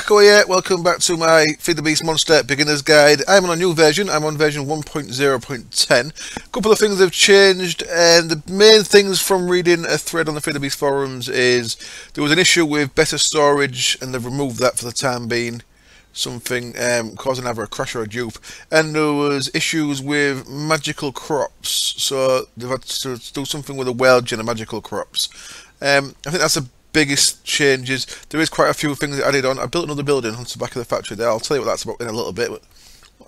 Marco here, welcome back to my FTB Monster Beginner's Guide. I'm on a new version, I'm on version 1.0.10. A couple of things have changed, and the main things from reading a thread on the FTB forums is there was an issue with better storage and they've removed that for the time being. Something causing either a crash or a dupe, and there was issues with magical crops, so they've had to do something with the Welge and the magical crops. I think that's the biggest changes. There is quite a few things added on. I built another building on the back of the factory there. I'll tell you what that's about in a little bit. But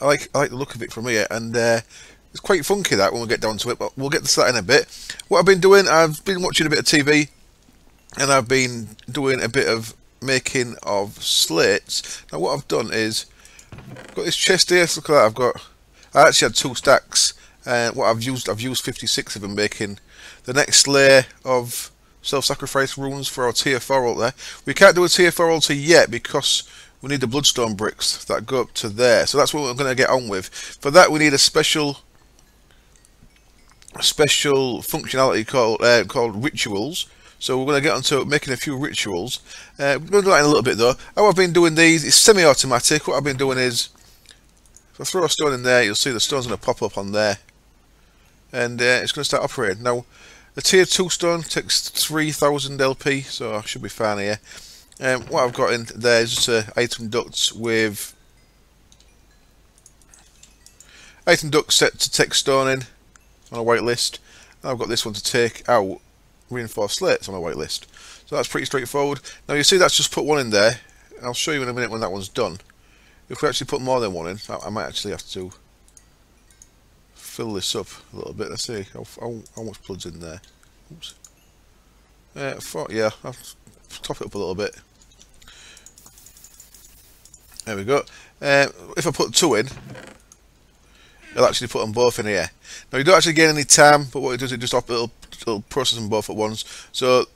I like the look of it from here, and it's quite funky that when we get down to it. But we'll get to that in a bit. What I've been doing, I've been watching a bit of TV, and I've been doing a bit of making of slates. Now what I've done is I've got this chest here. Look at that. I actually had 2 stacks, and what I've used 56 of them making the next layer of self-sacrifice runes for our tier 4 ult there. We can't do a tier 4 ult yet because we need the bloodstone bricks that go up to there. So that's what we're going to get on with. For that we need a special functionality called rituals. So we're going to get onto making a few rituals. We're going to do that in a little bit though. How I've been doing these is semi-automatic. What I've been doing is, if I throw a stone in there, you'll see the stone's going to pop up on there. And it's going to start operating. Now, the tier 2 stone takes 3000 LP, so I should be fine here. What I've got in there is just item ducts with item duct set to take stone in on a white list. And I've got this one to take out reinforced slates on a white list. So that's pretty straightforward. Now you see that's just put one in there. I'll show you in a minute when that one's done. If we actually put more than one in, I might actually have to fill this up a little bit. Let's see how much blood's in there. Oops. Yeah, I'll top it up a little bit. There we go. If I put 2 in, it'll actually put them both in here. Now you don't actually gain any time, but what it does, it'll process them both at once. So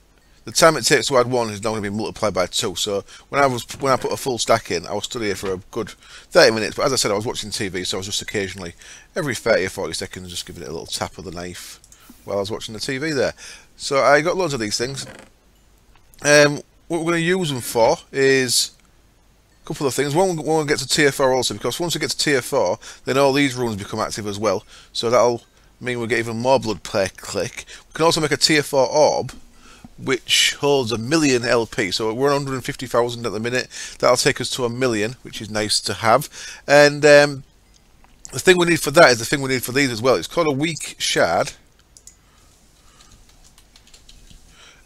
the time it takes to add one is now going to be multiplied by 2. So when I put a full stack in, I was stood here for a good 30 minutes. But as I said, I was watching TV, so I was just occasionally, every 30 or 40 seconds, just giving it a little tap of the knife while I was watching the TV there. So I got loads of these things. What we're going to use them for is a couple of things. One, we'll get to tier 4 also, because once we get to tier 4, then all these runes become active as well. So that'll mean we'll get even more blood per click. We can also make a tier 4 orb, which holds 1,000,000 LP. So we're on 150,000 at the minute. That'll take us to 1,000,000, which is nice to have. And the thing we need for that is the thing we need for these as well. It's called a weak shard.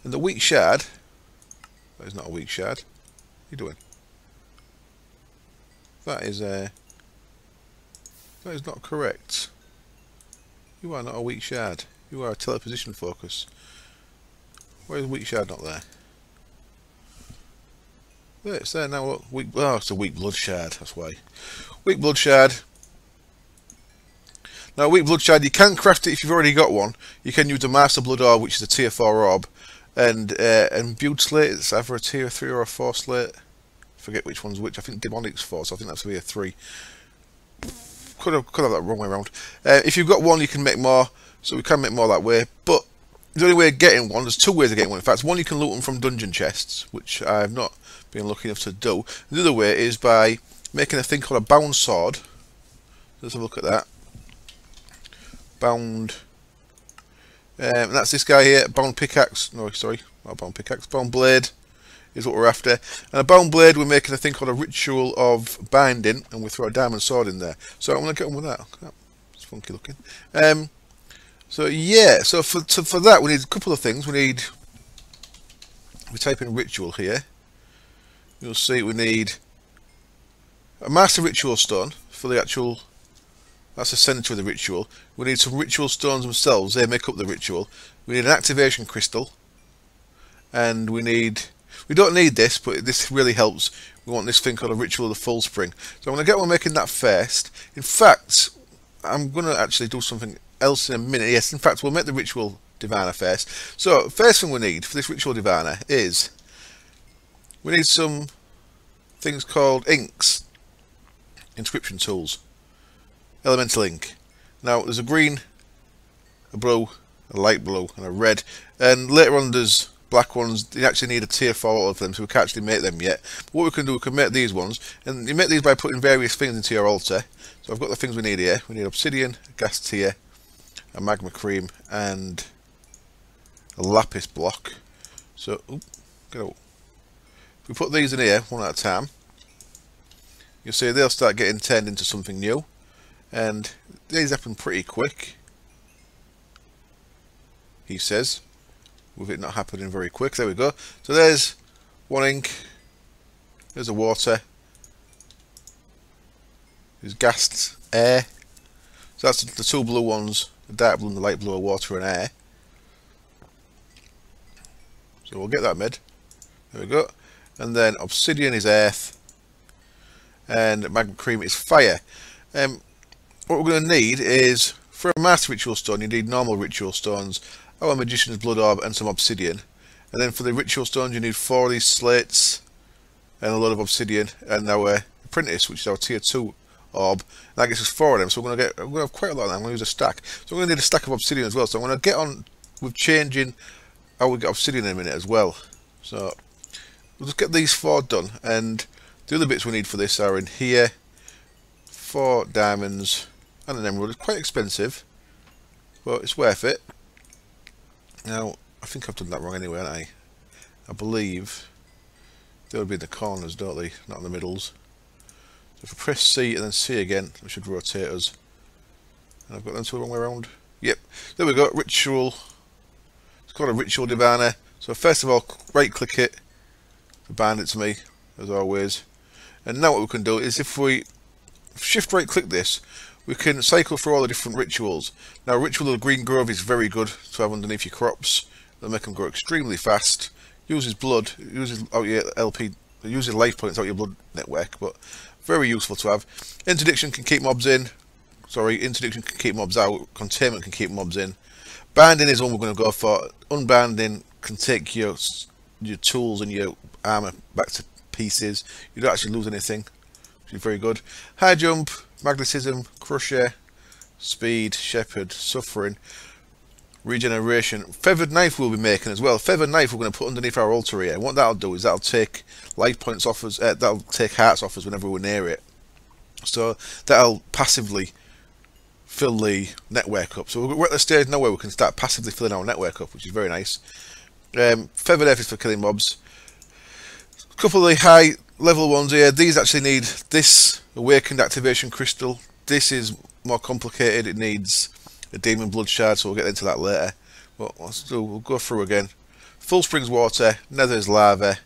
And the weak shard, that is not a weak shard. What are you doing? That is not correct. You are not a weak shard. You are a teleposition focus. Why is weak shard not there? There, it's there now. Look, weak. Oh, it's a weak blood shard. That's why. Weak blood shard. Now, weak blood shard, you can craft it if you've already got one. You can use the master blood orb, which is a tier 4 orb, and imbued slate. It's either a tier 3 or a 4 slate. I forget which one's which. I think demonic's 4, so I think that's going to be a 3. Could have that wrong way around. If you've got one, you can make more. So we can make more that way, but the only way of getting one, there's 2 ways of getting one. In fact, one, you can loot them from dungeon chests, which I've not been lucky enough to do. The other way is by making a thing called a bound sword. Let's have a look at that. Bound. And that's this guy here, bound pickaxe. No, sorry, not bound pickaxe. Bound blade is what we're after. And a bound blade, we're making a thing called a ritual of binding, and we throw a diamond sword in there. So I'm going to get on with that. It's funky looking. So yeah, so for that we need a couple of things. We type in ritual here. You'll see we need a master ritual stone for the actual, that's the centre of the ritual. We need some ritual stones themselves, they make up the ritual. We need an activation crystal. And we don't need this, but this really helps. We want this thing called a ritual of the full spring. So I'm going to get on making that first. In fact, I'm going to actually do something else in a minute. Yes, in fact, we'll make the ritual diviner first. So, first thing we need for this ritual diviner is we need some things called inks, inscription tools, elemental ink. Now, there's a green, a blue, a light blue, and a red. And later on, there's black ones, you actually need a tier 4 of them, so we can't actually make them yet. But what we can do, we can make these ones, and you make these by putting various things into your altar. So I've got the things we need here. We need obsidian, a gas tier, a magma cream, and a lapis block. So, get out. If we put these in here one at a time, you'll see they'll start getting turned into something new, and these happen pretty quick, he says, with it not happening very quick. There we go. So there's one ink, there's a water, there's gassed air. So that's the two blue ones, the dark blue and the light blue are water and air. So we'll get that made. There we go. And then obsidian is earth, and magma cream is fire. What we're going to need is, for a master ritual stone, you need normal ritual stones, our magician's blood orb, and some obsidian. And then for the ritual stones, you need 4 of these slates and a lot of obsidian, and our apprentice, which is our tier 2 orb. That gets us 4 of them. So we're going to have quite a lot of them. I'm going to use a stack. So we're going to need a stack of obsidian as well. So I'm going to get on with changing how we get obsidian in a minute as well. So we'll just get these 4 done, and the other bits we need for this are in here. 4 diamonds and an emerald. It's quite expensive, but it's worth it. Now, I think I've done that wrong anyway, haven't I? I believe they would be in the corners, don't they? Not in the middles. So if I press C and then C again, it should rotate us. And I've got them to the wrong way around. Yep, there we go. Ritual. It's called a ritual diviner. So first of all, right click it to bind it to me, as always. And now what we can do is, if we shift right click this, we can cycle through all the different rituals. Now, ritual of green grove is very good to have underneath your crops. They'll make them grow extremely fast. Uses blood, uses out your LP, uses life points out your blood network, but very useful to have. Interdiction can keep mobs in. Sorry, interdiction can keep mobs out. Containment can keep mobs in. Binding is one we're going to go for. Unbinding can take your tools and your armor back to pieces. You don't actually lose anything, which is very good. High jump, magnetism, crusher, speed, shepherd, suffering, regeneration. Feathered knife we'll be making as well. Feathered knife we're going to put underneath our altar here. And what that'll do is that'll take life points off us. That'll take hearts off us whenever we're near it. So that'll passively fill the network up. So we're at the stage now where we can start passively filling our network up, which is very nice. Feathered earth is for killing mobs. A couple of the high level ones here. These actually need this awakened activation crystal. This is more complicated. It needs a demon blood shard, so we'll get into that later. But we'll go through again. Full springs water, nether's lava,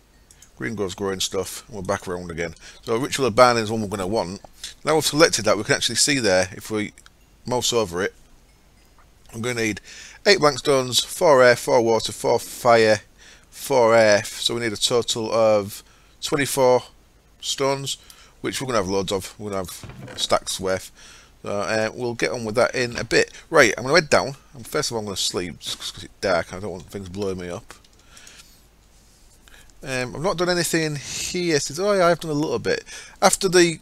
green groves growing stuff, and we're back around again. So ritual of binding is one we're going to want. Now we've selected that, we can actually see there, if we mouse over it, I'm going to need 8 blank stones, 4 air, 4 water, 4 fire, 4 earth. So we need a total of 24 stones, which we're going to have loads of. We're going to have stacks worth. So we'll get on with that in a bit. Right, I'm going to head down. And first of all, I'm going to sleep just because it's dark. I don't want things blowing me up. I've not done anything here since. Oh yeah, I've done a little bit. After the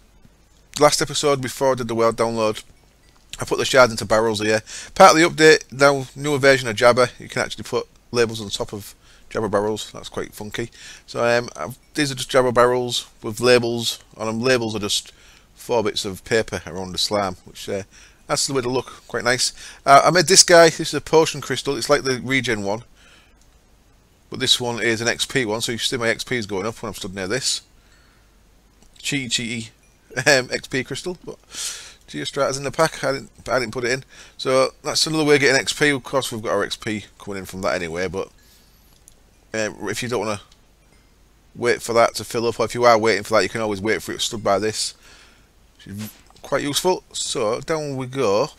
last episode, before I did the world download, I put the shards into barrels here. Part of the update, now newer version of Jabber, you can actually put labels on top of Jabber barrels. That's quite funky. So these are just Jabber barrels with labels on them. Labels are just 4 bits of paper around the slime, which adds to the way to look. Quite nice. I made this guy. This is a potion crystal. It's like the regen one, but this one is an XP one. So you see my XP is going up when I'm stood near this. Cheaty XP crystal, but Geostrata's in the pack. I didn't put it in. So that's another way of getting XP. Of course, we've got our XP coming in from that anyway. But if you don't want to wait for that to fill up, or if you are waiting for that, you can always wait for it stood by this. Which is quite useful. So down we go.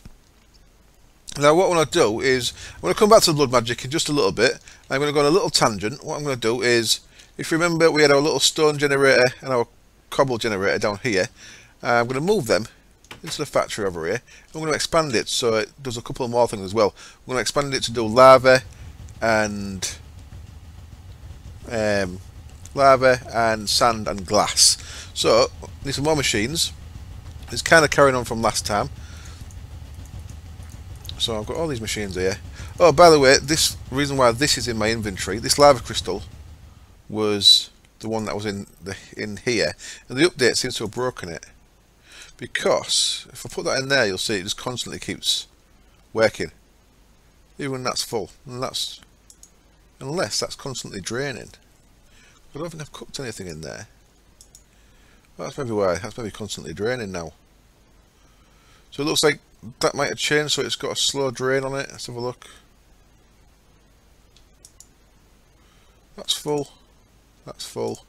Now what I want to do is, I'm going to come back to the blood magic in just a little bit. I'm going to go on a little tangent. What I'm going to do is, if you remember, we had our little stone generator and our cobble generator down here. I'm going to move them into the factory over here. I'm going to expand it so it does a couple more things as well. I'm going to expand it to do lava and sand and glass. So need some more machines. It's kind of carrying on from last time. So I've got all these machines here. Oh, by the way, this reason why this is in my inventory, this lava crystal was the one that was in here, and the update seems to have broken it, because if I put that in there, you'll see it just constantly keeps working, even when that's full, and that's unless that's constantly draining. I don't think I've cooked anything in there. Well, that's maybe why. That's maybe constantly draining now. So it looks like that might have changed, so it's got a slow drain on it. Let's have a look. That's full. That's full.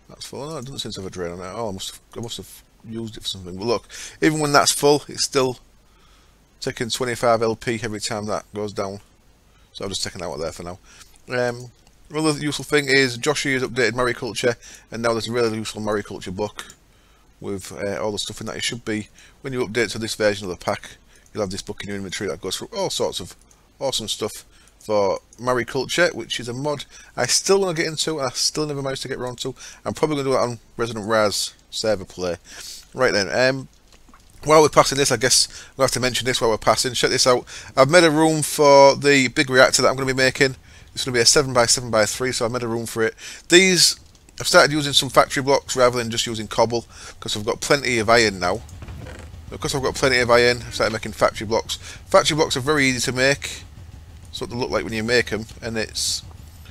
That's full. No, it doesn't seem to have a drain on it. Oh, I must have used it for something. But look, even when that's full, it's still taking 25 LP every time that goes down. So I'll just take it out of there for now. Another useful thing is Joshy has updated mariculture, and now there's a really useful mariculture book with all the stuff in that. It should be, when you update to this version of the pack, you'll have this book in your inventory that goes through all sorts of awesome stuff for mariculture, which is a mod I still want to get into, and I still never managed to get around to. I'm probably going to do that on Resident Raz server play. Right then, while we're passing this, I guess we'll have to mention this while we're passing. Check this out. I've made a room for the big reactor that I'm going to be making. It's going to be a 7x7x3, so I've made a room for it. These, I've started using some factory blocks rather than just using cobble, because I've got plenty of iron now. Because I've got plenty of iron, I've started making factory blocks. Factory blocks are very easy to make. That's what they look like when you make them, and it's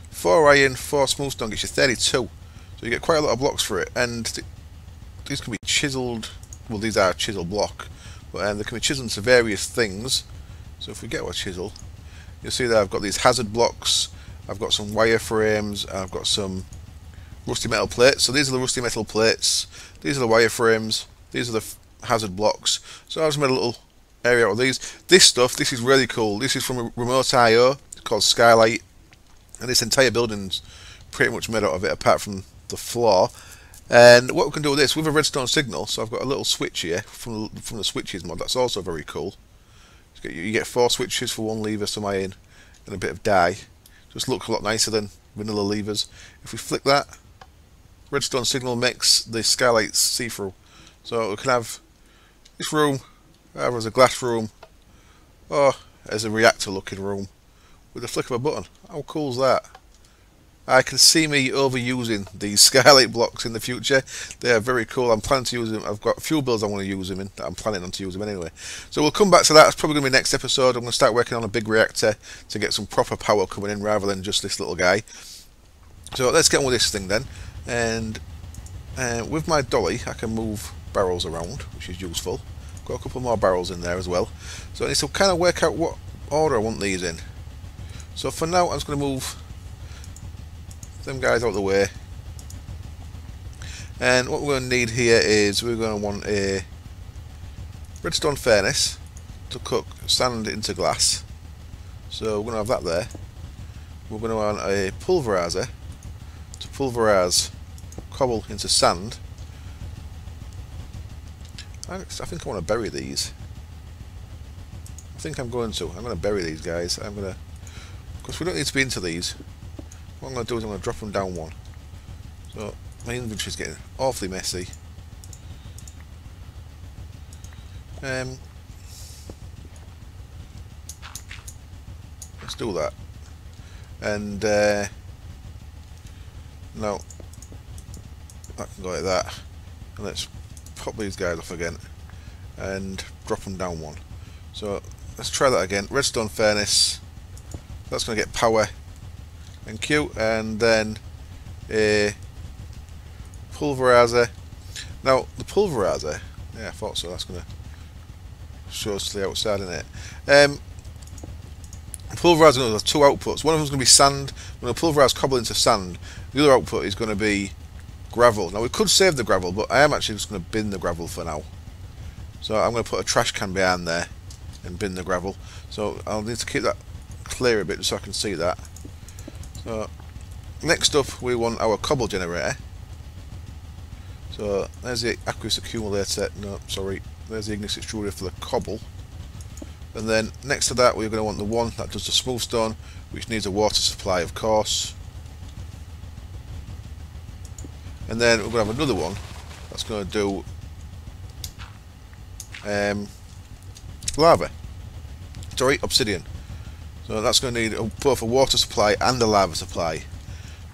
4 iron, 4 smooth stone gets you 32. So you get quite a lot of blocks for it, and these can be chiseled. Well, these are chisel block, but they can be chiseled into various things. So if we get our chisel, you'll see that I've got these hazard blocks, I've got some wire frames, and I've got some rusty metal plates. So these are the rusty metal plates, these are the wire frames, these are the hazard blocks. So I've just made a little area out of these. This stuff, this is really cool. This is from a remote IO, it's called Skylight, and this entire building's pretty much made out of it apart from the floor. And what we can do with this, with a redstone signal, so I've got a little switch here from the switches mod, that's also very cool. You get 4 switches for 1 lever, some iron, and a bit of dye. Just look a lot nicer than vanilla levers. If we flick that, redstone signal makes the skylights see-through. So we can have this room either as a glass room or as a reactor looking room with the flick of a button. How cool is that? I can see me overusing these skylight blocks in the future. They are very cool. I'm planning to use them. I've got a few builds I want to use them in. That I'm planning on to use them anyway. So we'll come back to that. It's probably going to be next episode. I'm going to start working on a big reactor to get some proper power coming in rather than just this little guy. So let's get on with this thing then. And with my dolly, I can move barrels around, which is useful. Got a couple more barrels in there as well. So I need to kind of work out what order I want these in. So for now, I'm just going to move them guys out of the way, and what we're going to need here is we're going to want a redstone furnace to cook sand into glass, so we're going to have that there. We're going to want a pulverizer to pulverize cobble into sand. I think I want to bury these. I think I'm going to bury these guys. Because we don't need to be into these. What I'm going to do is I'm going to drop them down 1. So my inventory's getting awfully messy. Let's do that. And now that can go like that. And let's pop these guys off again and drop them down 1. So let's try that again. Redstone furnace. That's going to get power. Thank you. And then a pulverizer. Now the pulverizer, yeah, I thought so. That's going to show us to the outside, isn't it? Pulverizer is going to have 2 outputs. One of them is going to be sand. We're going to pulverize cobble into sand. The other output is going to be gravel. Now we could save the gravel, but I am actually just going to bin the gravel for now. So I'm going to put a trash can behind there and bin the gravel. So I'll need to keep that clear a bit so I can see that. So next up we want our cobble generator. So there's the aqueous accumulator. No, sorry. There's the ignis extruder for the cobble. And then next to that we're going to want the one that does the smooth stone, which needs a water supply, of course. And then we're going to have another one that's going to do lava. Sorry, obsidian. So that's going to need both a water supply and a lava supply.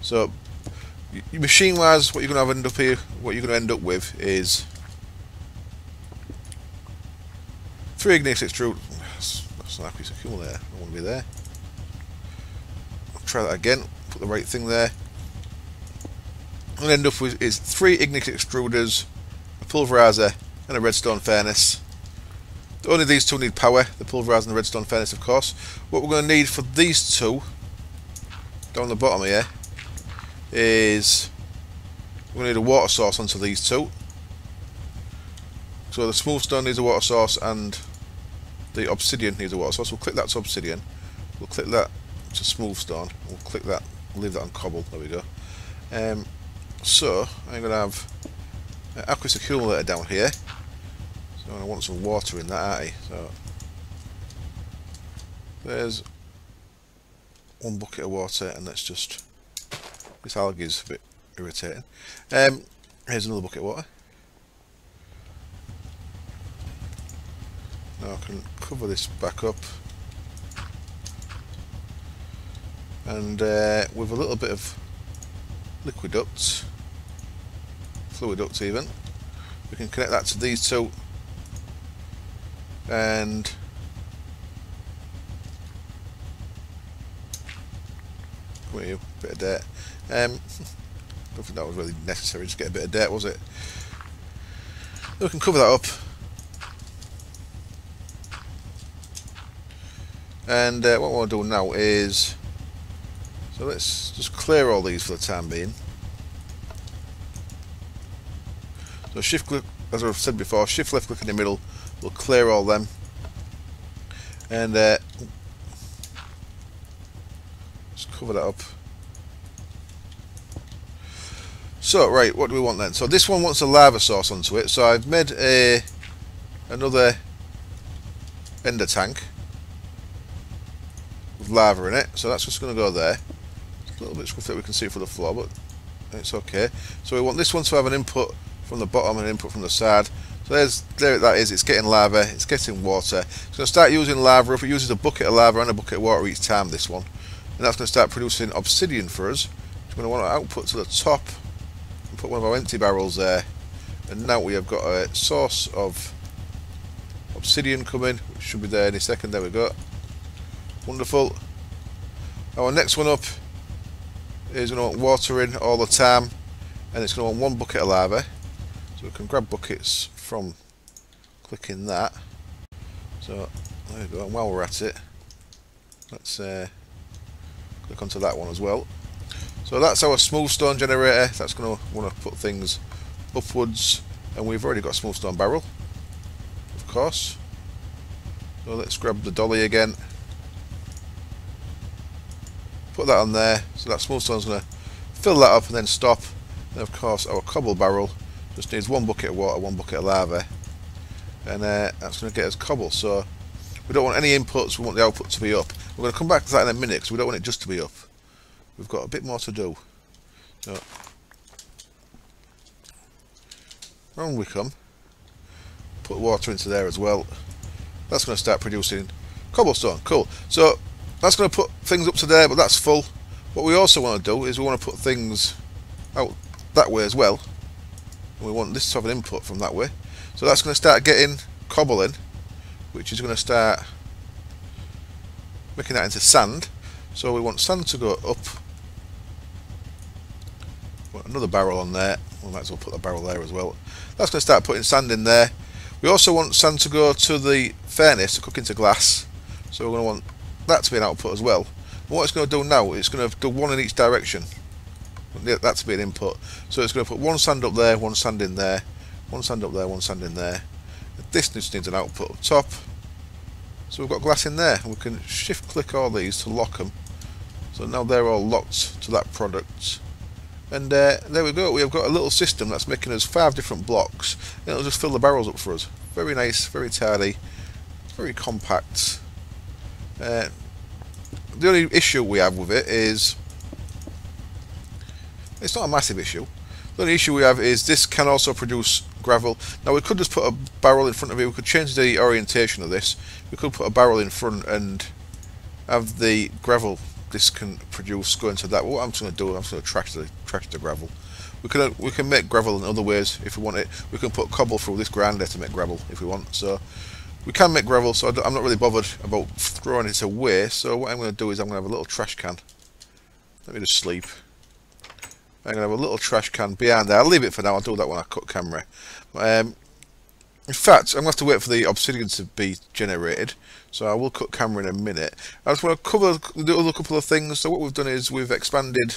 So machine wise, what you're going to end up here, what you're going to end up with is 3 ignited extrude. That's not a piece of fuel there. I don't want to be there. I'll try that again. Put the right thing there. And end up with is 3 ignited extruders, a pulverizer, and a redstone furnace. Only these two need power, the pulverizer and the redstone furnace, of course. What we're going to need for these two, down the bottom here, is we're going to need a water source onto these two. So the smooth stone needs a water source and the obsidian needs a water source. We'll click that to obsidian. We'll click that to smooth stone. We'll click that, leave that on cobble. There we go. So I'm going to have an aqueous accumulator down here. So I want some water in that, aren't I? So there's 1 bucket of water, and let's just, this algae is a bit irritating. Here's another bucket of water. Now I can cover this back up, and with a little bit of liquid duct, fluid duct even, we can connect that to these two, and come here, bit of dirt. Don't think that was really necessary, just get a bit of dirt, was it? We can cover that up, and what we'll do now is, so let's just clear all these for the time being. So shift click, as I've said before, shift left click in the middle will clear all them, and just cover that up. So right, what do we want then? So this one wants a lava source onto it, so I've made another ender tank with lava in it, so that's just going to go there. It's a little bit scuffed that we can see for the floor, but it's okay. So we want this one to have an input from the bottom and an input from the side. So there that is, it's getting lava, it's getting water. It's going to start using lava up. It uses a bucket of lava and a bucket of water each time, this one. And that's going to start producing obsidian for us. We're going to want to output to the top and put one of our empty barrels there. And now we have got a source of obsidian coming, which should be there any second. There we go. Wonderful. Our next one up is going to want water in all the time, and it's going to want 1 bucket of lava. So we can grab buckets from clicking that. So there we go, and while we're at it, let's click onto that one as well. So that's our smooth stone generator. That's going to want to put things upwards, and we've already got a smooth stone barrel, of course. So let's grab the dolly again, put that on there. So that smooth stone's going to fill that up and then stop. And of course our cobble barrel just needs 1 bucket of water, 1 bucket of lava, and that's going to get us cobble. So we don't want any inputs, we want the output to be up. We're going to come back to that in a minute because we don't want it just to be up. We've got a bit more to do. So round we come, put water into there as well. That's going to start producing cobblestone. Cool. So that's going to put things up to there, but that's full. What we also want to do is we want to put things out that way as well. And we want this to have an input from that way. So that's going to start getting cobble in, which is going to start making that into sand. So we want sand to go up. Put another barrel on there. We might as well put the barrel there as well. That's going to start putting sand in there. We also want sand to go to the furnace to cook into glass. So we're going to want that to be an output as well. And what it's going to do now, it's going to do 1 in each direction. That to be an input. So it's going to put 1 sand up there, 1 sand in there, 1 sand up there, 1 sand in there. This just needs an output up top. So we've got glass in there, and we can shift click all these to lock them. So now they're all locked to that product. And there we go, we have got a little system that's making us 5 different blocks, and it'll just fill the barrels up for us. Very nice, very tidy, very compact. The only issue we have with it is, it's not a massive issue. The only issue we have is this can also produce gravel. Now we could just put a barrel in front of it, we could change the orientation of this. We could put a barrel in front and have the gravel this can produce go into that. What I'm just going to do, I'm just going to trash the gravel. We can make gravel in other ways if we want it. We can put cobble through this grinder to make gravel if we want. So we can make gravel. So I'm not really bothered about throwing it away. So what I'm going to do is I'm going to have a little trash can. Let me just sleep. I'm going to have a little trash can behind there. I'll leave it for now. I'll do that when I cut camera. In fact, I'm going to have to wait for the obsidian to be generated. So I will cut camera in a minute. I just want to cover the other couple of things. So what we've done is we've expanded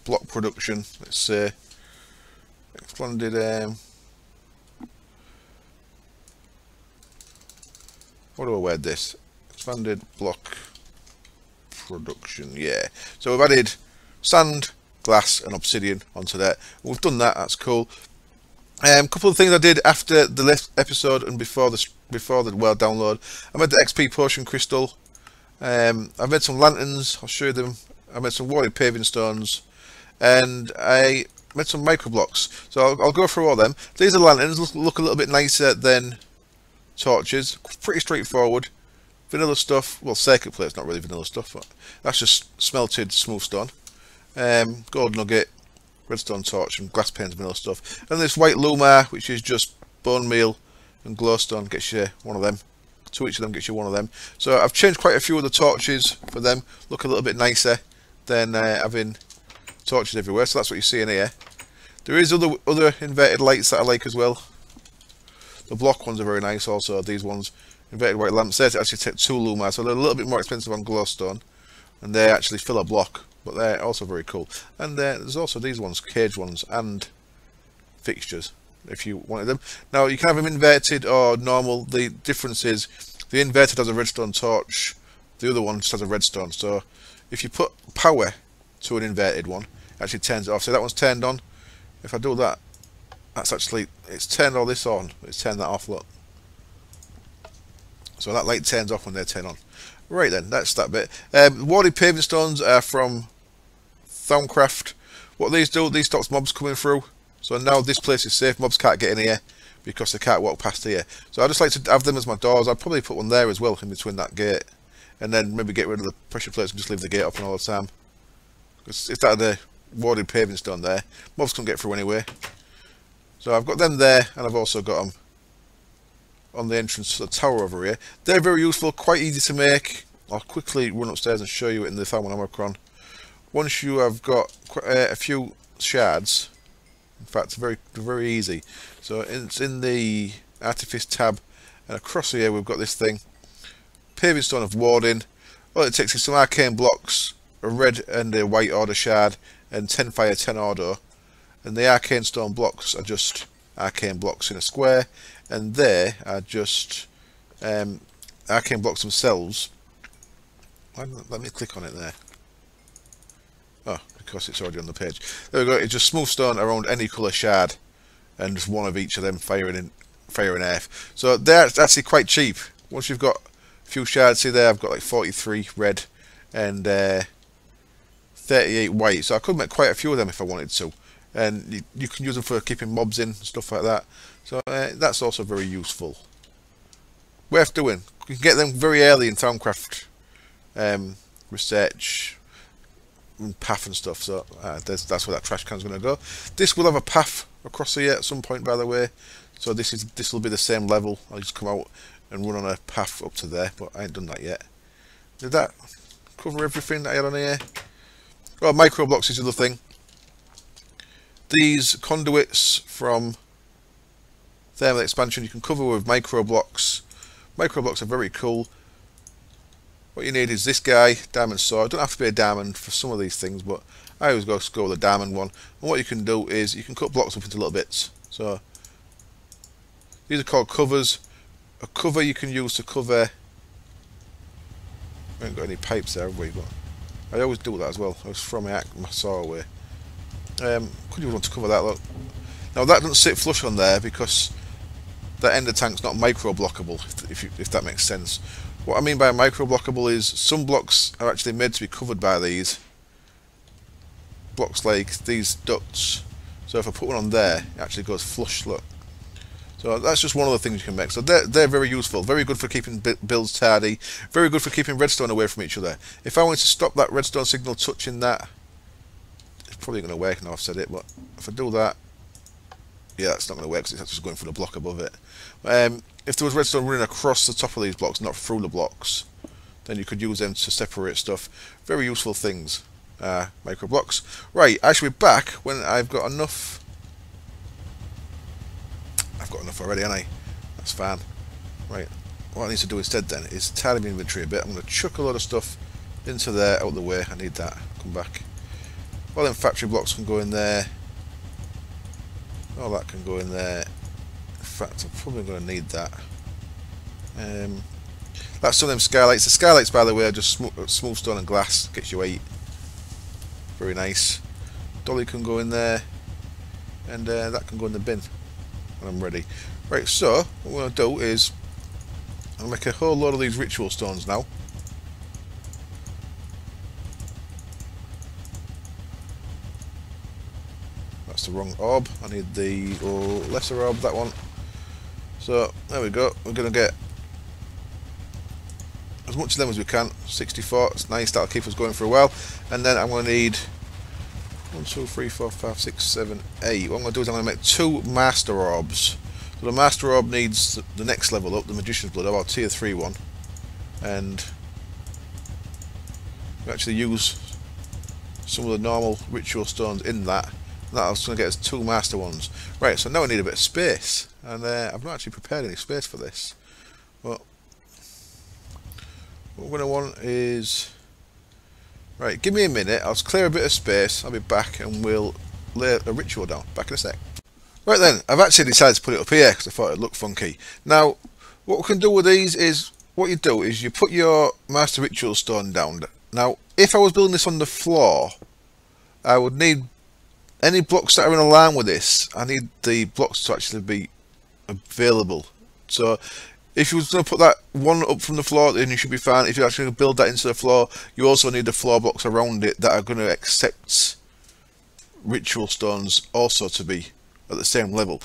block production. Let's say expanded. What do I word this? Expanded block production. Yeah. So we've added sand, glass, and obsidian onto that. We've done that. That's cool. Couple of things I did after the last episode and before the world download. I made the XP potion crystal. I've made some lanterns. I'll show you them. I made some warded paving stones, and I made some micro blocks. So I'll go through all them. These are lanterns. Look a little bit nicer than torches. Pretty straightforward. Vanilla stuff. Well, circuit plate's not really vanilla stuff, but that's just smelted smooth stone. Gold nugget, redstone torch, and glass panes, vanilla stuff. And this white lumar, which is just bone meal and glowstone, gets you one of them. To each of them gets you one of them. So I've changed quite a few of the torches for them. Look a little bit nicer than having torches everywhere. So that's what you see in here. There is other inverted lights that I like as well. The block ones are very nice also. These ones, inverted white lamps, they actually take 2 lumar, so they're a little bit more expensive on glowstone. And they actually fill a block, but they're also very cool. And there's also these ones, cage ones, and fixtures, if you wanted them. Now, you can have them inverted or normal. The difference is, the inverted has a redstone torch, the other one just has a redstone. So, if you put power to an inverted one, it actually turns it off. So that one's turned on. If I do that, that's actually, it's turned all this on, it's turned that off, look. So that light turns off when they turn on. Right then, that's that bit. Warded paving stones are from Thaumcraft. What these do, these stops mobs coming through. So now this place is safe, mobs can't get in here because they can't walk past here. So I just like to have them as my doors. I'd probably put one there as well in between that gate. And then maybe get rid of the pressure plates and just leave the gate open all the time. Because if that had a warded paving stone there, mobs can't get through anyway. So I've got them there, and I've also got them on the entrance to the tower over here. They're very useful, quite easy to make. I'll quickly run upstairs and show you it in the Thermal. Once you have got a few shards, in fact, very easy. So it's in the Artifice tab, and across here we've got this thing, paving stone of warding. All it takes is some arcane blocks, a red and a white order shard, and 10 fire, 10 order. And the arcane stone blocks are just arcane blocks in a square, and they are just arcane blocks themselves. Let me click on it there. Oh, because it's already on the page. There we go. It's just smooth stone around any colour shard, and just one of each of them firing earth. So they're actually quite cheap. Once you've got a few shards, see there, I've got like 43 red and 38 white. So I could make quite a few of them if I wanted to. And you can use them for keeping mobs in, stuff like that. So that's also very useful. Worth doing. You can get them very early in Thaumcraft research and path and stuff. So that's where that trash can's going to go. This will have a path across here at some point, by the way. So this will be the same level. I'll just come out and run on a path up to there, but I ain't done that yet. Did that cover everything that I had on here? Oh, micro blocks is the other thing. These conduits from thermal expansion you can cover with micro blocks. Micro blocks are very cool. What you need is this guy, diamond sword. Don't have to be a diamond for some of these things, but I always go with a diamond one. And what you can do is you can cut blocks up into little bits. So these are called covers. A cover you can use to cover. I haven't got any pipes there, have we? But I always do that as well. I was throwing my saw away. Could you want to cover that? Look. Now that doesn't sit flush on there because that ender tank's not micro blockable. If that makes sense. What I mean by micro blockable is some blocks are actually made to be covered by these blocks, like these ducts. So if I put one on there, it actually goes flush. Look. So that's just one of the things you can make. So they're very useful, very good for keeping builds tidy, very good for keeping redstone away from each other. If I wanted to stop that redstone signal touching that, it's probably going to work now I've said it, but if I do that, yeah, it's not going to work because it's just going for the block above it. If there was redstone running across the top of these blocks, not through the blocks, then you could use them to separate stuff. Very useful things. Micro blocks. Right, I should be back when I've got enough. I've got enough already, haven't I? That's fine. Right, what I need to do instead then is tidy my inventory a bit. I'm going to chuck a lot of stuff into there, out of the way. I need that. Come back. All them factory blocks can go in there. All that can go in there. In fact, I'm probably going to need that. That's some of them skylights. The skylights, by the way, are just smooth stone and glass. Gets you 8. Very nice. Dolly can go in there. And that can go in the bin when I'm ready. Right, so what I'm going to do is I'll make a whole load of these ritual stones now. That's the wrong orb. I need the lesser orb, that one. So there we go. We're going to get as much of them as we can. 64. It's nice. That'll keep us going for a while. And then I'm going to need 1, 2, 3, 4, 5, 6, 7, 8. What I'm going to do is I'm going to make 2 master orbs. So the master orb needs the next level up, the magician's blood, or tier 3 one. And we actually use some of the normal ritual stones in that. And that's going to get us 2 master ones. Right, so now I need a bit of space. And I've not actually prepared any space for this. But what we're going to want is... Right, give me a minute, I'll clear a bit of space, I'll be back and we'll lay a ritual down. Back in a sec. Right then, I've actually decided to put it up here because I thought it'd look funky. Now, what we can do with these is, what you do is you put your master ritual stone down. Now, if I was building this on the floor, I would need any blocks that are in a line with this. I need the blocks to actually be available. So if you was going to put that one up from the floor, then you should be fine. If you actually build that into the floor, you also need the floor blocks around it that are going to accept ritual stones also to be at the same level.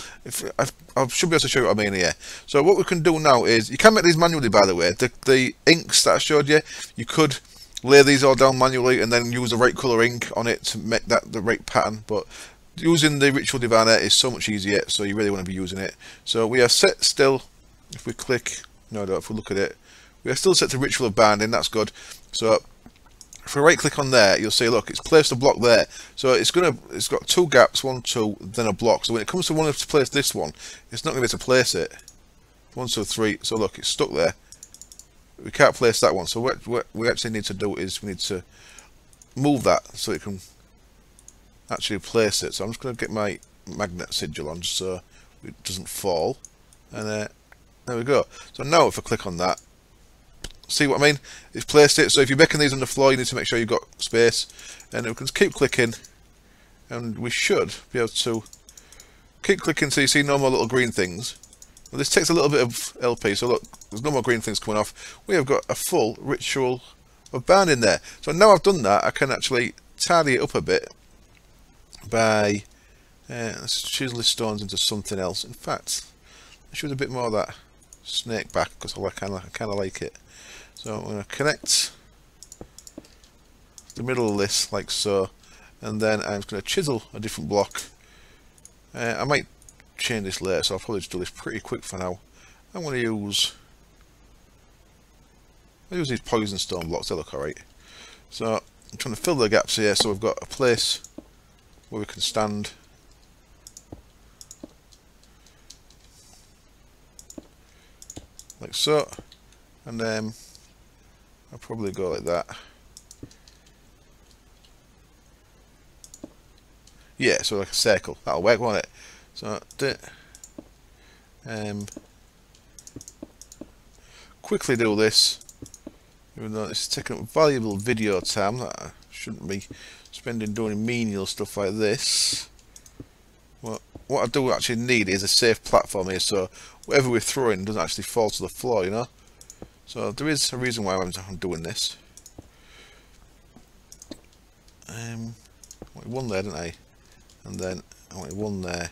I should be able to show you what I mean here. So what we can do now is, you can make these manually, by the way. The inks that I showed you, you could lay these all down manually and then use the right colour ink on it to make that the right pattern. But using the ritual diviner is so much easier, so you really want to be using it. So we are set still. If we click, if we look at it, we are still set to ritual of binding. That's good. So if we right click on there, you'll see, look, it's placed a block there. So it's got 2 gaps, 1, 2, then a block. So when it comes to wanting to place this one, it's not going to be able to place it. 1, 2, 3. So look, it's stuck there. We can't place that one. So what we actually need to do is we need to move that so it can actually place it. So I'm just going to get my magnet sigil on just so it doesn't fall. And there we go. So now if I click on that, see what I mean? It's placed it. So if you're making these on the floor, you need to make sure you've got space. And we can keep clicking, and we should be able to keep clicking so you see no more little green things. Well, this takes a little bit of LP, so look, there's no more green things coming off. We have got a full ritual of binding there. So now I've done that, I can actually tidy it up a bit by let's chisel the stones into something else. In fact, I should a bit more of that snake back because I kind of like it. So I'm going to connect the middle of this like so, and then I'm just going to chisel a different block. I might change this later, so I'll probably just do this pretty quick for now. I'm going to use these poison stone blocks. They look alright. So I'm trying to fill the gaps here, so we've got a place where we can stand. Like so, and then I'll probably go like that. Yeah, so like a circle. That'll work, won't it? So quickly do this, even though it's taking up valuable video time that I shouldn't be spending doing menial stuff like this. Well, what I do actually need is a safe platform here, so whatever we're throwing doesn't actually fall to the floor, you know. So there is a reason why I'm doing this. I wanted one there, didn't I? And then I wanted one there.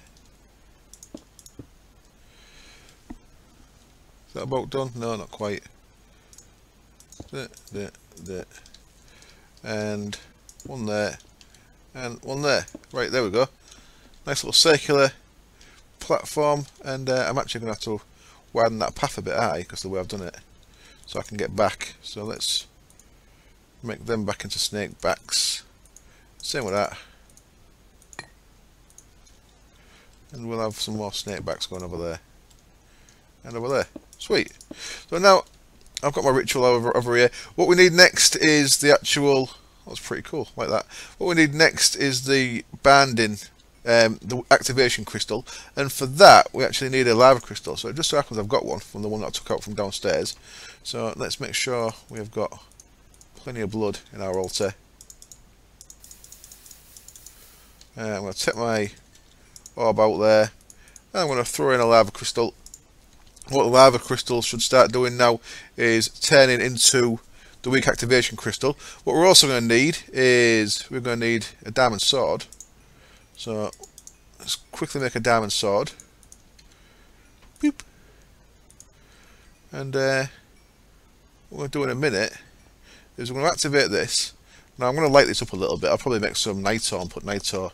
Is that about done? No, not quite. There. And one there. And one there. Right, there we go. Nice little circular platform. And I'm actually going to have to widen that path a bit high because of the way I've done it. So I can get back. So let's make them back into snake backs. Same with that. And we'll have some more snake backs going over there. And over there. Sweet. So now I've got my ritual over here. What we need next is the actual... That's pretty cool, like that. What we need next is the banding, the activation crystal. And for that, we actually need a lava crystal. So it just so happens I've got one from the one that I took out from downstairs. So let's make sure we have got plenty of blood in our altar. I'm going to take my orb out there. And I'm going to throw in a lava crystal. What the lava crystal should start doing now is turning into the weak activation crystal. What we're also going to need is we're going to need a diamond sword. So let's quickly make a diamond sword. Boop. And what we're going to do in a minute is we're going to activate this. Now I'm going to light this up a little bit. I'll probably make some nitro and put nitro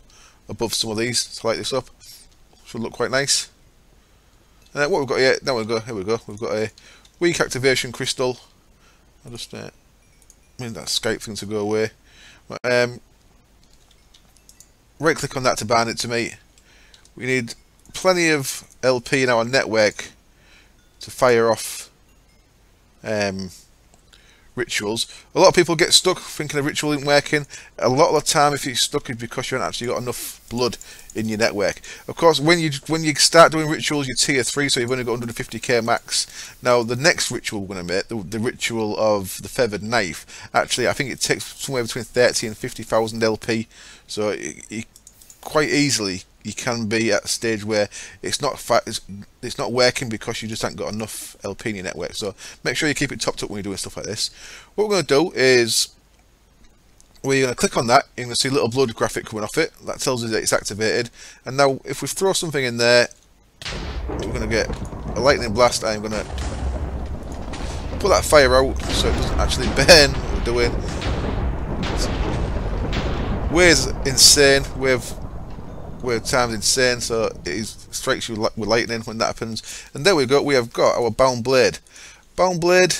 above some of these to light this up. Should look quite nice. And what we've got here, now we go. Here we go. We've got a weak activation crystal. I'll just need that Skype thing to go away. Right click on that to bind it to me. We need plenty of LP in our network to fire off rituals. A lot of people get stuck thinking a ritual isn't working. A lot of the time if you're stuck it's because you haven't actually got enough blood in your network. Of course when you start doing rituals you're tier 3, so you've only got 150k max. Now the next ritual we're going to make, the ritual of the feathered knife, actually I think it takes somewhere between 30 and 50,000 LP, so quite easily you can be at a stage where it's not working because you just haven't got enough LP in your network. So make sure you keep it topped up when you're doing stuff like this. What we're going to do is we're going to click on that. You're going to see a little blood graphic coming off it. That tells us that it's activated. And now if we throw something in there, we're going to get a lightning blast. I'm going to put that fire out so it doesn't actually burn what we're doing. Wave's insane. Wave time's insane, so it strikes you with lightning when that happens. And there we go, we have got our bound blade. Bound blade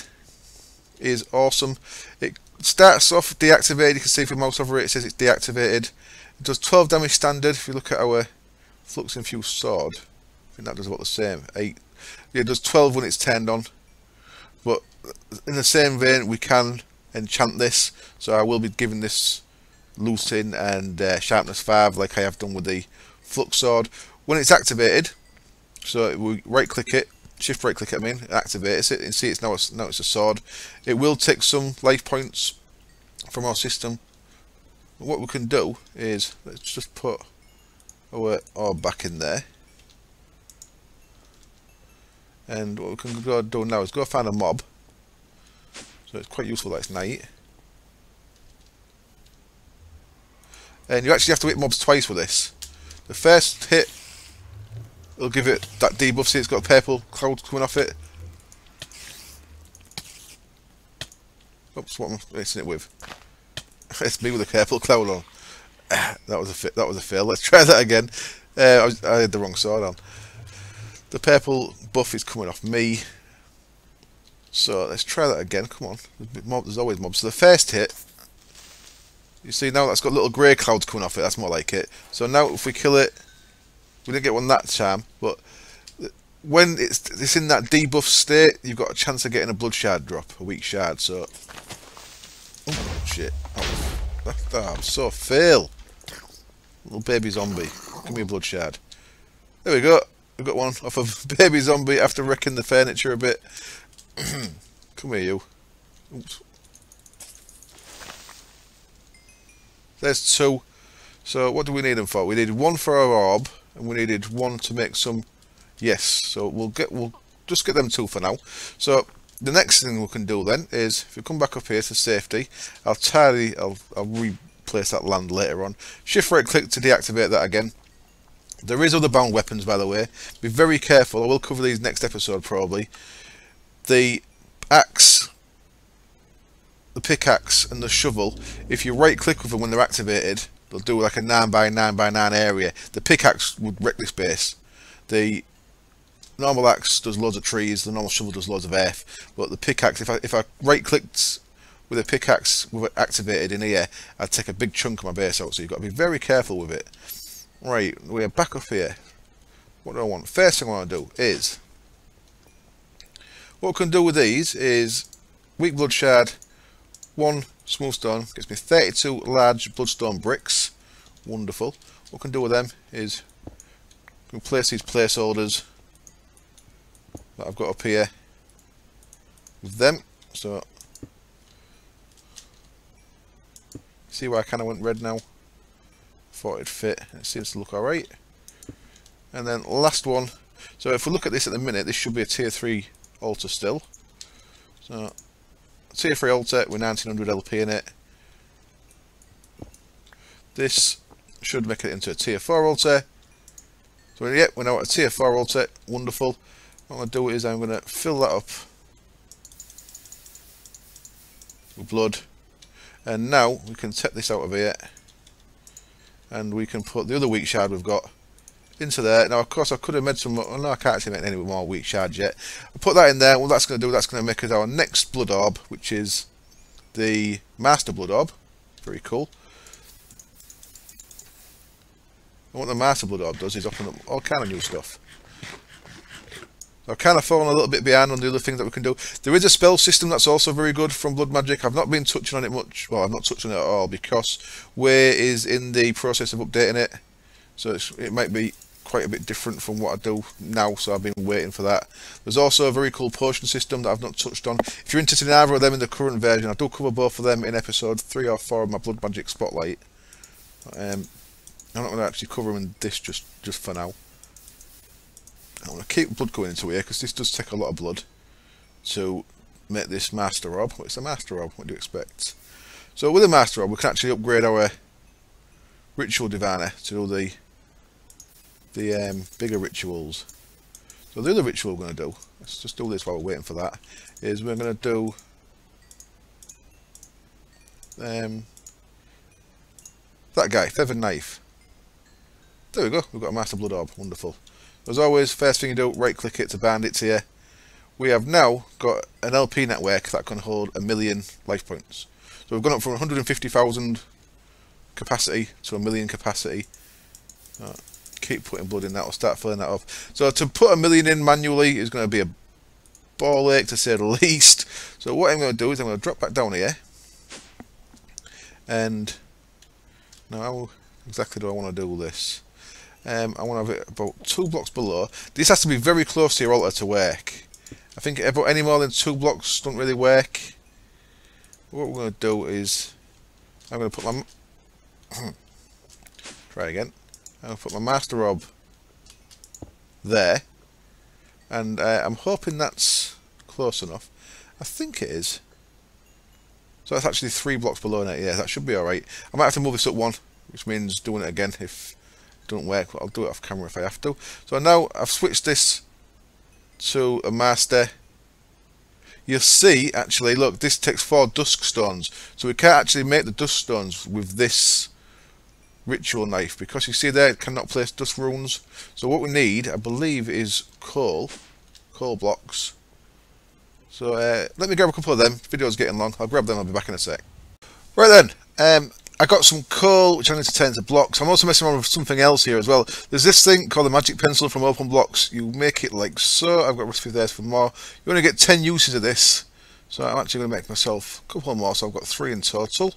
is awesome. It starts off deactivated. You can see if we mouse over it, it says it's deactivated. It does 12 damage standard. If you look at our flux infused sword, I think that does about the same. 8. Yeah, it does 12 when it's turned on. But in the same vein, we can enchant this. So I will be giving this loosen and sharpness 5 like I have done with the flux sword. When it's activated, so we right click it, shift right click it, activates it, and see it's now it's a sword. It will take some life points from our system. What we can do is let's just put our orb back in there, and what we can go do now is go find a mob. So it's quite useful that it's night. And you actually have to hit mobs twice with this. The first hit will give it that debuff. See, it's got a purple cloud coming off it. Oops, what am I mixing it with? It's me with a purple cloud on. That was a fail. Let's try that again. I had the wrong sword on. The purple buff is coming off me. So let's try that again. Come on. There's always mobs. So the first hit. You see now that's got little grey clouds coming off it, that's more like it. So now if we kill it, we didn't get one that time, but when it's in that debuff state, you've got a chance of getting a blood shard drop, a weak shard, so... Oh shit, I'm so fail. Little baby zombie, give me a blood shard. There we go, we've got one off of baby zombie after wrecking the furniture a bit. Come here you. Oops. There's 2. So what do we need them for? We needed 1 for our orb, and we needed 1 to make some. Yes. So we'll just get them 2 for now. So the next thing we can do then is if we come back up here to safety, I'll replace that land later on. Shift right click to deactivate that again. There is other bound weapons, by the way. Be very careful. I will cover these next episode probably. the axe, the pickaxe and the shovel, if you right click with them when they're activated, they'll do like a 9 by 9 by 9 area. The pickaxe would wreck this base. The normal axe does loads of trees, the normal shovel does loads of earth, but the pickaxe, if I right clicked with a pickaxe with it activated in here, I'd take a big chunk of my base out, so you've got to be very careful with it. Right, we're back up here. What do I want? First thing I want to do is, what we can do with these is weak blood shard, 1 smooth stone, gets me 32 large bloodstone bricks. Wonderful. What we can do with them is we can place these placeholders that I've got up here with them. So see why I kind of went red now? Thought it'd fit. It seems to look alright. And then last one. So if we look at this at the minute, this should be a tier 3 altar still. So tier 3 altar with 1900 LP in it. This should make it into a tier 4 altar. So yeah, we're now at a tier 4 altar. Wonderful. What I'm going to do is I'm going to fill that up with blood. And now we can take this out of here. And we can put the other weak shard we've got into there. Now, of course, I could have made some. Well, no, I can't actually make any more weak shards yet. I'll put that in there. What that's going to do, that's going to make us our next blood orb, which is the Master Blood Orb. Very cool. And what the Master Blood Orb does is open up all kind of new stuff. I've kind of fallen a little bit behind on the other things that we can do. There is a spell system that's also very good from Blood Magic. I've not been touching on it much. Well, I've not touched on it at all because Way is in the process of updating it. So it might be quite a bit different from what I do now, so I've been waiting for that. There's also a very cool potion system that I've not touched on. If you're interested in either of them in the current version, I do cover both of them in episode 3 or 4 of my Blood Magic Spotlight. I'm not going to actually cover them in this just for now. I want to keep blood going into here because this does take a lot of blood to make this Master Orb. Well, it's a Master Orb, what do you expect? So with a Master Orb we can actually upgrade our Ritual Diviner to do the bigger rituals. So the other ritual we're going to do, let's just do this while we're waiting for that, is we're going to do that guy, Feathered Knife. There we go, we've got a Master Blood Orb, wonderful. As always, first thing you do, right click it to bind it to you. We have now got an LP network that can hold 1,000,000 life points. So we've gone up from 150,000 capacity to 1,000,000 capacity. Keep putting blood in that, we'll start filling that up. So to put 1,000,000 in manually is going to be a ball ache to say the least. So what I'm going to do is I'm going to drop back down here. And now how exactly do I want to do this? I want to have it about 2 blocks below. This has to be very close to your altar to work. I think about any more than 2 blocks don't really work. What we're going to do is I'm going to put my try again. I'm going to put my Master Orb there, and I'm hoping that's close enough. I think it is. So that's actually 3 blocks below it. Yeah, that should be alright. I might have to move this up 1, which means doing it again if it don't work, but I'll do it off camera if I have to. So now I've switched this to a Master. You'll see, actually, look, this takes 4 Dusk Stones. So we can't actually make the Dusk Stones with this Ritual Knife, because you see there, it cannot place Dusk Runes. So what we need, I believe, is coal blocks. So let me grab a couple of them. The video's getting long. I'll grab them, I'll be back in a sec. Right then, I got some coal, which I need to turn into blocks. I'm also messing around with something else here as well. There's this thing called the Magic Pencil from Open Blocks. You make it like so. I've got a recipe there for more. You only get 10 uses of this. So I'm actually going to make myself a couple more, so I've got 3 in total.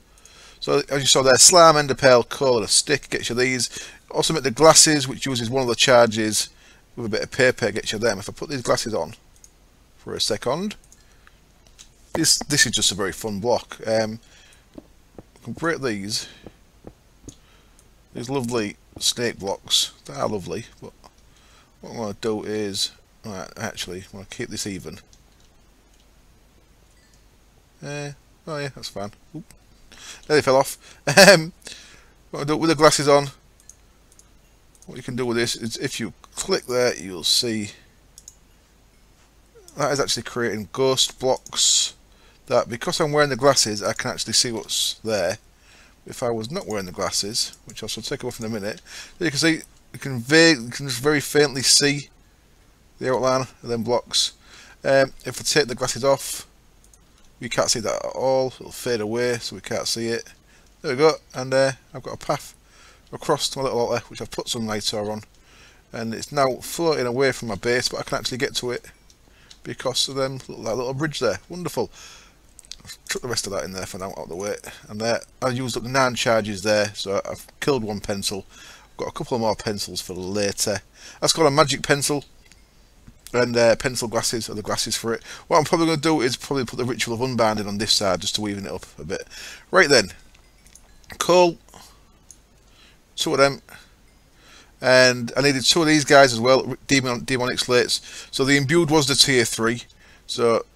So as you saw there, slime, ender pearl, coal and a stick gets you these. Also make the glasses, which uses one of the charges with a bit of paper, gets you them. If I put these glasses on for a second, this is just a very fun block. I can break these lovely snake blocks. They are lovely, but what I'm going to do is, actually, I'm going to keep this even. Oh yeah, that's fine. Oop. Nearly fell off. What I'm going to do with the glasses on, what you can do with this is if you click there, you'll see that is actually creating ghost blocks that, because I'm wearing the glasses, I can actually see what's there. If I was not wearing the glasses, which I shall take off in a minute, you can see, you can just very faintly see the outline of them blocks. If I take the glasses off, we can't see that at all. It'll fade away, so we can't see it. There we go, and I've got a path across to my little altar, which I've put some nitor on, and it's now floating away from my base, but I can actually get to it because of them, that little bridge there. Wonderful. I've took the rest of that in there for now, out of the way, and there I used up the 9 charges there, so I've killed 1 pencil. I've got a couple of more pencils for later. That's called a magic pencil, and pencil glasses are the glasses for it. What I'm probably going to do is probably put the ritual of unbinding on this side, just to even it up a bit. Right then, coal, 2 of them, and I needed 2 of these guys as well, demonic slates. So the imbued was the tier 3, so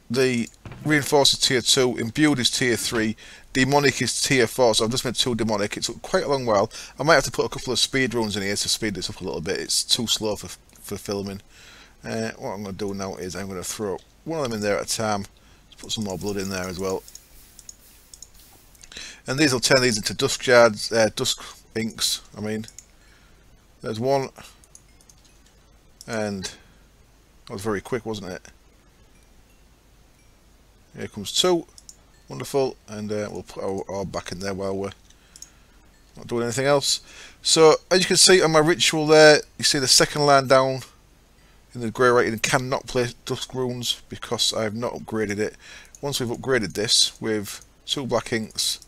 the reinforced is tier 2, imbued is tier 3, demonic is tier 4, so I've just made 2 demonic. It took quite a long while. I might have to put a couple of speed runes in here to speed this up a little bit. It's too slow for filming. What I'm going to do now is I'm going to throw one of them in there at a time. Let's put some more blood in there as well. And these will turn these into dusk shards, dusk inks, I mean. There's 1. And that was very quick, wasn't it? Here comes 2. Wonderful. And we'll put our orb back in there while we're not doing anything else. So, as you can see on my ritual there, you see the second line down in the grey writing, cannot place dusk runes because I have not upgraded it. Once we've upgraded this with 2 black inks,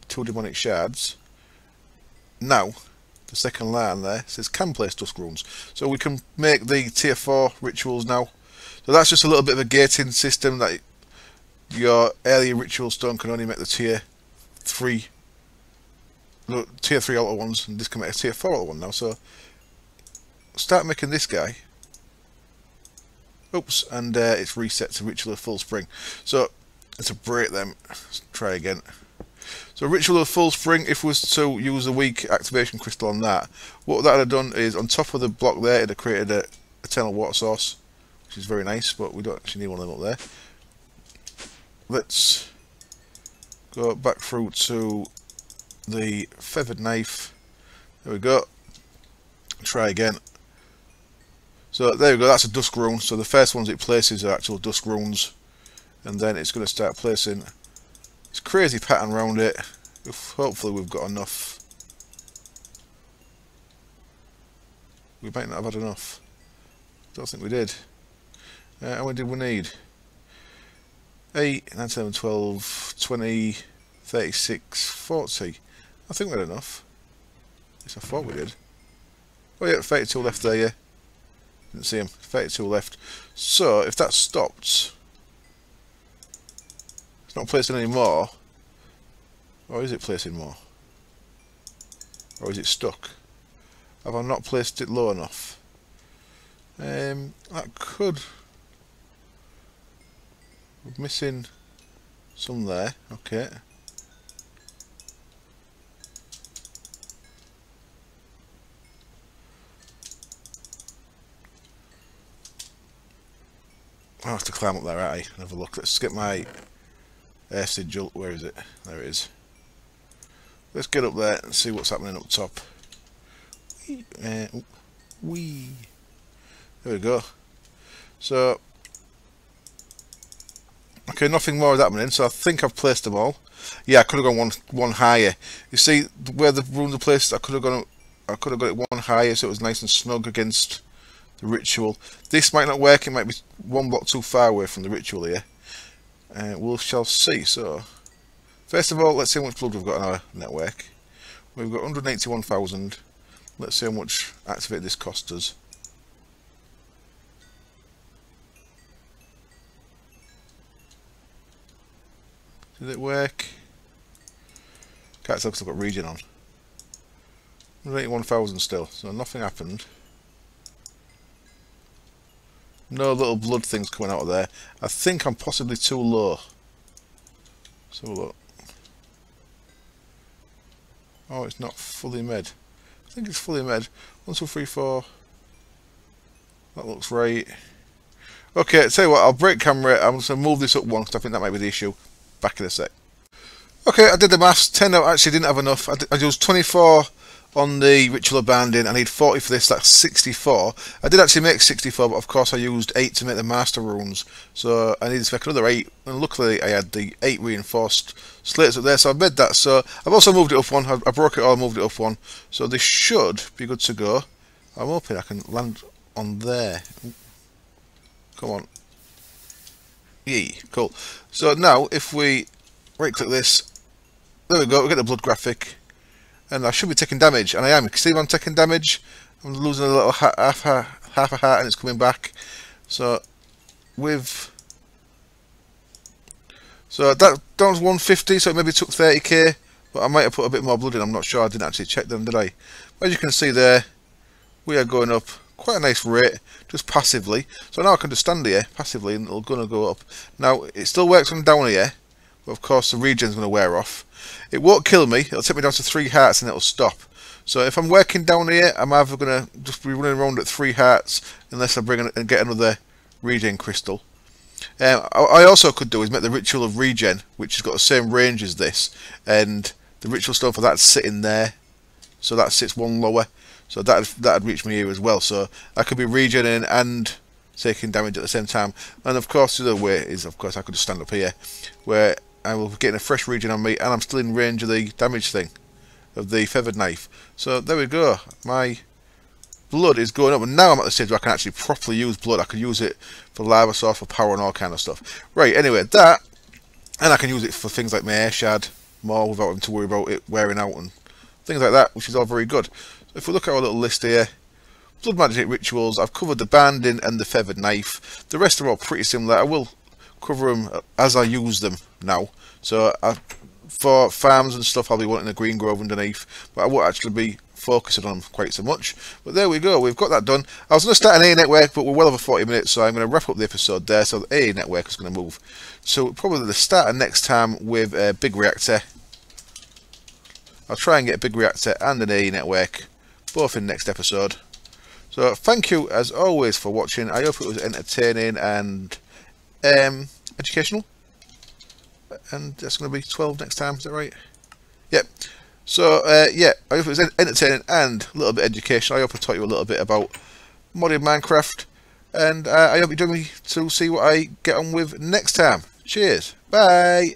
2 demonic shards, now the second line there says can place dusk runes. So we can make the tier 4 rituals now. So that's just a little bit of a gating system that your earlier ritual stone can only make the tier 3 altar ones, and this can make a tier 4 altar one now. So start making this guy. Oops, and it's reset to Ritual of Full Spring. So let's break them. Let's try again. So Ritual of Full Spring, if we was to use a weak activation crystal on that, what that would have done is on top of the block there, it would have created a eternal water source, which is very nice, but we don't actually need one of them up there. Let's go back through to the feathered knife. There we go. Try again. So there we go, that's a dusk rune. So the first ones it places are actual dusk runes, and then it's going to start placing this crazy pattern around it. Hopefully we've got enough. We might not have had enough. Don't think we did. How many did we need? 8, 9, 10, 12, 20, 36, 40. I think we had enough. Yes, I thought we did. Oh yeah, 32 left there, yeah. Didn't see him. 32 left. So, if that stopped, it's not placing any more. Or is it placing more? Or is it stuck? Have I not placed it low enough? That could... We're missing some there. Okay. I'll have to climb up there, and have a look. Let's get my air sigil. Where is it? There it is. Let's get up there and see what's happening up top. Wee. There we go. So, okay, nothing more is happening. So I think I've placed them all. Yeah, I could have gone one higher. You see where the runes are placed? I could have got it one higher, so it was nice and snug against the ritual. This might not work. It might be 1 block too far away from the ritual here. We shall see. So, first of all, let's see how much blood we've got on our network. We've got 181,000. Let's see how much activate this cost us. Did it work? Can't tell because I've got region on. 181,000 still, so nothing happened. No little blood things coming out of there. I think I'm possibly too low. So look. Oh, it's not fully med. I think it's fully med. 1, 2, 3, 4. That looks right. Okay, tell you what, I'll break camera. I'm just going to move this up one because I think that might be the issue. Back in a sec. Okay, I did the maths. Turned out I actually didn't have enough. I used 24 on the Ritual of Banding. I need 40 for this. That's 64. I did actually make 64, but of course I used 8 to make the Master Runes. So I needed to make another 8. And luckily I had the 8 reinforced slates up there, so I've made that. So I've also moved it up one. I broke it all, moved it up one. So this should be good to go. I'm hoping I can land on there. Come on. Yee, cool. So now, if we right click this, there we go, we get the blood graphic, and I should be taking damage, and I am. You can see I'm taking damage. I'm losing a little half a heart, and it's coming back. So, that was 150, so it maybe took 30k, but I might have put a bit more blood in, I'm not sure. I didn't actually check them, did I? But as you can see there, we are going up quite a nice rate, just passively. So now I can just stand here passively and it's going to go up. Now, it still works when I'm down here, but of course the regen's going to wear off. It won't kill me, it'll take me down to 3 hearts and it'll stop. So if I'm working down here, I'm either going to just be running around at 3 hearts unless I bring and get another regen crystal. I also could do is make the Ritual of Regen, which has got the same range as this, and the Ritual Stone for that's sitting there, so that sits one lower. So that'd reach me here as well. So I could be regenerating and taking damage at the same time. And of course the other way is, of course, I could just stand up here, where I will be getting a fresh regen on me, and I'm still in range of the damage thing, of the feathered knife. So there we go. My blood is going up, and now I'm at the stage where I can actually properly use blood. I can use it for lava source, for power, and all kind of stuff. Right. Anyway, that, and I can use it for things like my air shard more without having to worry about it wearing out and things like that, which is all very good. If we look at our little list here, blood magic rituals, I've covered the banding and the feathered knife. The rest are all pretty similar. I will cover them as I use them now. So for farms and stuff, I'll be wanting a green grove underneath, but I won't actually be focusing on them quite so much. But there we go, we've got that done. I was going to start an A network, but we're well over 40 minutes, so I'm going to wrap up the episode there. So the A network is going to move. So probably the start of next time with a big reactor. I'll try and get a big reactor and an A network, both in next episode. So thank you as always for watching. I hope it was entertaining and educational. And that's going to be 12 next time, is that right? Yep. So yeah, I hope it was entertaining and a little bit educational. I hope I taught you a little bit about modding Minecraft. And I hope you join me to see what I get on with next time. Cheers. Bye.